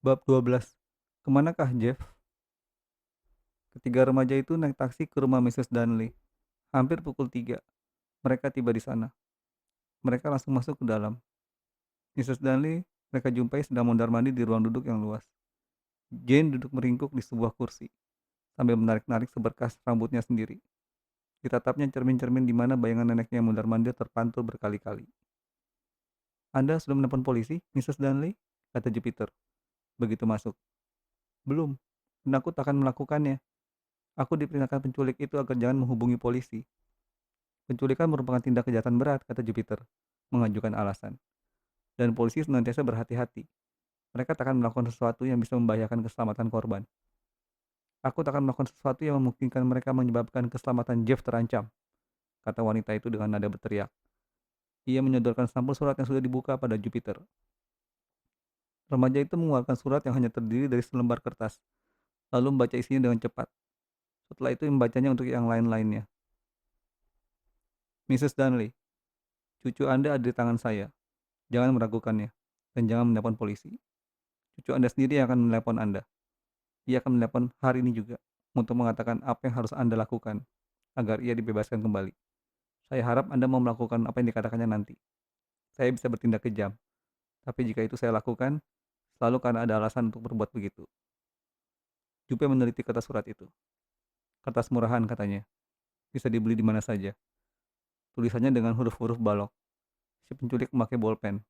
Bab 12. Kemanakah Jeff? Ketiga remaja itu naik taksi ke rumah Mrs. Dunley. Hampir pukul 3. Mereka tiba di sana. Mereka langsung masuk ke dalam. Mrs. Dunley mereka jumpai sedang mondar-mandir di ruang duduk yang luas. Jane duduk meringkuk di sebuah kursi, sambil menarik-narik seberkas rambutnya sendiri. Ditatapnya cermin-cermin di mana bayangan neneknya yang mondar-mandir terpantul berkali-kali. Anda sudah menelpon polisi, Mrs. Dunley? Kata Jupiter, begitu masuk. Belum, dan aku tak akan melakukannya. Aku diperingatkan penculik itu agar jangan menghubungi polisi. Penculikan merupakan tindak kejahatan berat, kata Jupiter, mengajukan alasan. Dan polisi senantiasa berhati-hati. Mereka tak akan melakukan sesuatu yang bisa membahayakan keselamatan korban. Aku tak akan melakukan sesuatu yang memungkinkan mereka menyebabkan keselamatan Jeff terancam, kata wanita itu dengan nada berteriak. Ia menyodorkan sampul surat yang sudah dibuka pada Jupiter. Remaja itu mengeluarkan surat yang hanya terdiri dari selembar kertas, lalu membaca isinya dengan cepat. Setelah itu membacanya untuk yang lain-lainnya. Mrs. Dunley, cucu Anda ada di tangan saya. Jangan meragukannya, dan jangan menelpon polisi. Cucu Anda sendiri yang akan menelepon Anda. Ia akan menelepon hari ini juga untuk mengatakan apa yang harus Anda lakukan agar ia dibebaskan kembali. Saya harap Anda mau melakukan apa yang dikatakannya nanti. Saya bisa bertindak kejam, tapi jika itu saya lakukan, selalu karena ada alasan untuk berbuat begitu. Jupe meneliti kertas surat itu. Kertas murahan katanya, bisa dibeli di mana saja. Tulisannya dengan huruf-huruf balok. Si penculik memakai bolpen.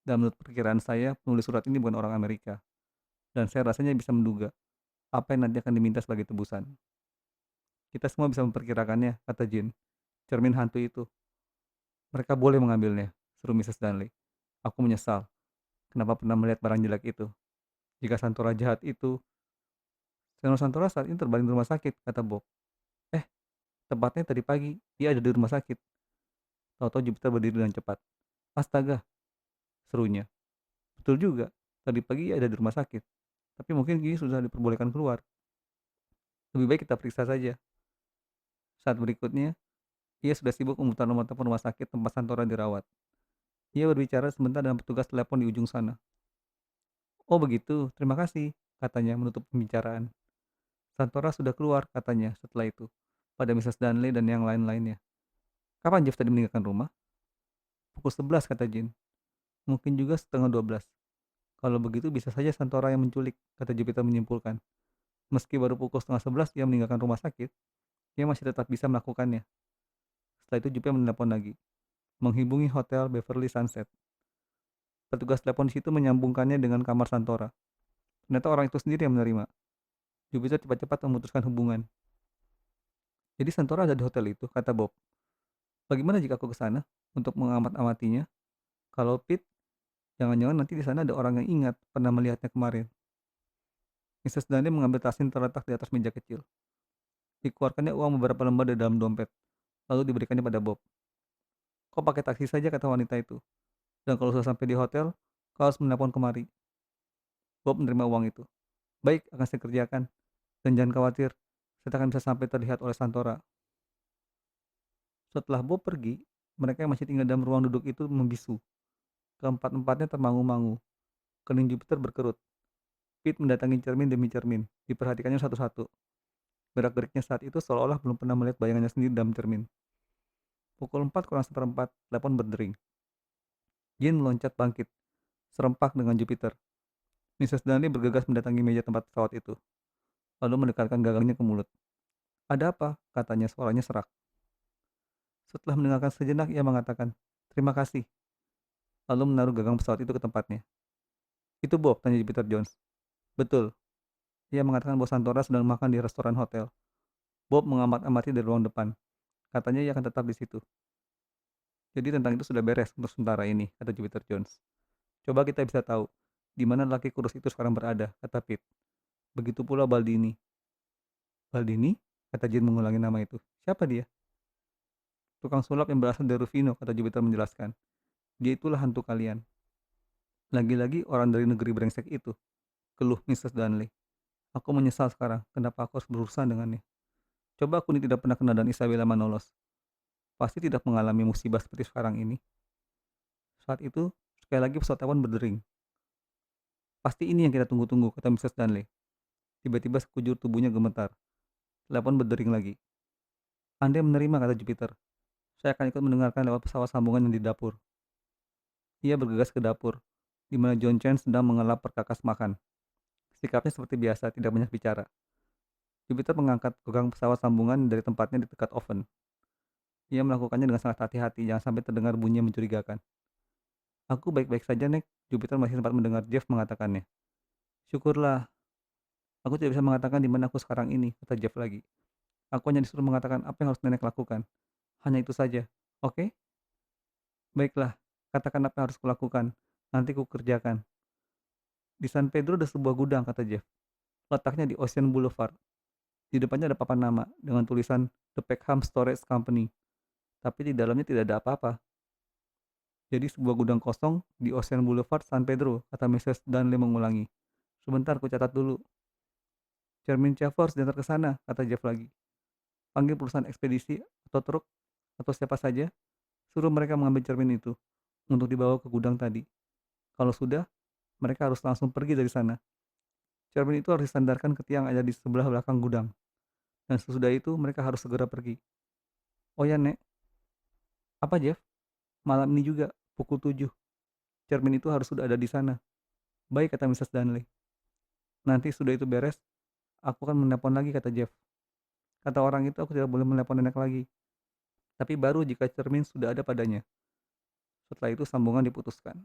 Dan menurut perkiraan saya, penulis surat ini bukan orang Amerika. Dan saya rasanya bisa menduga apa yang nanti akan diminta sebagai tebusan. Kita semua bisa memperkirakannya, kata Jin. Cermin hantu itu. Mereka boleh mengambilnya, seru Mrs. Dunley. Aku menyesal. Kenapa pernah melihat barang jelek itu? Jika Santora jahat itu... Senor Santora saat ini terbaring di rumah sakit, kata Bob. Eh, tepatnya tadi pagi, dia ada di rumah sakit. Tahu-tahu Jupiter berdiri dengan cepat. Astaga, serunya. Betul juga, tadi pagi ia ada di rumah sakit. Tapi mungkin kini sudah diperbolehkan keluar. Lebih baik kita periksa saja. Saat berikutnya, ia sudah sibuk memutar nomor telepon rumah sakit tempat Santora dirawat. Ia berbicara sebentar dengan petugas telepon di ujung sana. Oh begitu, terima kasih, katanya menutup pembicaraan. Santora sudah keluar, katanya setelah itu, pada Mrs. Dunley dan yang lain-lainnya. Kapan Jeff tadi meninggalkan rumah? Pukul 11, kata Jean. Mungkin juga setengah 12. Kalau begitu bisa saja Santora yang menculik, kata Jupiter menyimpulkan. Meski baru pukul setengah 11 dia meninggalkan rumah sakit, dia masih tetap bisa melakukannya. Setelah itu Jupiter menelepon lagi, menghubungi Hotel Beverly Sunset. Petugas telepon di situ menyambungkannya dengan kamar Santora. Ternyata orang itu sendiri yang menerima. Jupiter cepat-cepat memutuskan hubungan. Jadi Santora ada di hotel itu, kata Bob. Bagaimana jika aku ke sana untuk mengamat-amatinya? Kalau Pete, jangan-jangan nanti di sana ada orang yang ingat pernah melihatnya kemarin. Mrs. Dunley mengambil tas yang terletak di atas meja kecil. Dikeluarkannya uang beberapa lembar dari dalam dompet, lalu diberikannya pada Bob. Kau pakai taksi saja, kata wanita itu. Dan kalau sudah sampai di hotel, kau harus menelpon kemari. Bob menerima uang itu. Baik, akan saya kerjakan. Dan jangan khawatir, saya akan bisa sampai terlihat oleh Santora. Setelah Bob pergi, mereka yang masih tinggal dalam ruang duduk itu membisu. Keempat-empatnya termangu-mangu. Kening Jupiter berkerut. Pete mendatangi cermin demi cermin, diperhatikannya satu-satu. Gerak-geriknya saat itu seolah-olah belum pernah melihat bayangannya sendiri dalam cermin. Pukul 4 kurang seperempat, telepon berdering. Jin meloncat bangkit, serempak dengan Jupiter. Mrs. Dunley bergegas mendatangi meja tempat pesawat itu, lalu mendekatkan gagangnya ke mulut. Ada apa? Katanya, suaranya serak. Setelah mendengarkan sejenak, ia mengatakan, terima kasih, lalu menaruh gagang pesawat itu ke tempatnya. Itu Bob, tanya Jupiter Jones. Betul. Ia mengatakan bahwa Santora sedang makan di restoran hotel. Bob mengamat-amati dari ruang depan. Katanya ia akan tetap di situ. Jadi tentang itu sudah beres untuk sementara ini, kata Jupiter Jones. Coba kita bisa tahu, di mana laki kurus itu sekarang berada, kata Pete. Begitu pula Baldini. Baldini? Kata Jin mengulangi nama itu. Siapa dia? Tukang sulap yang berasal dari Rufino, kata Jupiter menjelaskan. Dia itulah hantu kalian. Lagi-lagi orang dari negeri brengsek itu, keluh Mrs. Dunley. Aku menyesal sekarang, kenapa aku harus berurusan dengannya. Coba aku ini tidak pernah kenal dan Isabella Manolos. Pasti tidak mengalami musibah seperti sekarang ini. Saat itu, sekali lagi pesawat telepon berdering. Pasti ini yang kita tunggu-tunggu, kata Mrs. Darnley. Tiba-tiba sekujur tubuhnya gemetar. Telepon berdering lagi. Anda menerima, kata Jupiter. Saya akan ikut mendengarkan lewat pesawat sambungan yang di dapur. Ia bergegas ke dapur, di mana John Chen sedang mengelap perkakas makan. Sikapnya seperti biasa, tidak banyak bicara. Jupiter mengangkat gagang pesawat sambungan dari tempatnya di dekat oven. Ia melakukannya dengan sangat hati-hati, jangan sampai terdengar bunyi yang mencurigakan. Aku baik-baik saja, Nek. Jupiter masih sempat mendengar Jeff mengatakannya. Syukurlah, aku tidak bisa mengatakan di mana aku sekarang ini, kata Jeff lagi. Aku hanya disuruh mengatakan apa yang harus nenek lakukan. Hanya itu saja. Oke? Baiklah, katakan apa yang harus kulakukan. Nanti ku kerjakan. Di San Pedro ada sebuah gudang, kata Jeff. Letaknya di Ocean Boulevard. Di depannya ada papan nama dengan tulisan The Peckham Storage Company. Tapi di dalamnya tidak ada apa-apa. Jadi sebuah gudang kosong di Ocean Boulevard, San Pedro, kata Mrs. Dunley mengulangi. Sebentar, ku catat dulu. Cermin Chauffeur harus diantar ke sana, kata Jeff lagi. Panggil perusahaan ekspedisi atau truk atau siapa saja, suruh mereka mengambil cermin itu untuk dibawa ke gudang tadi. Kalau sudah, mereka harus langsung pergi dari sana. Cermin itu harus disandarkan ke tiang ada di sebelah belakang gudang. Dan sesudah itu mereka harus segera pergi. Oh ya, Nek. Apa, Jeff? Malam ini juga, pukul 7. Cermin itu harus sudah ada di sana. Baik, kata Mrs. Dunley. Nanti sudah itu beres, aku akan menelpon lagi, kata Jeff. Kata orang itu aku tidak boleh menelpon nenek lagi. Tapi baru jika cermin sudah ada padanya. Setelah itu sambungan diputuskan.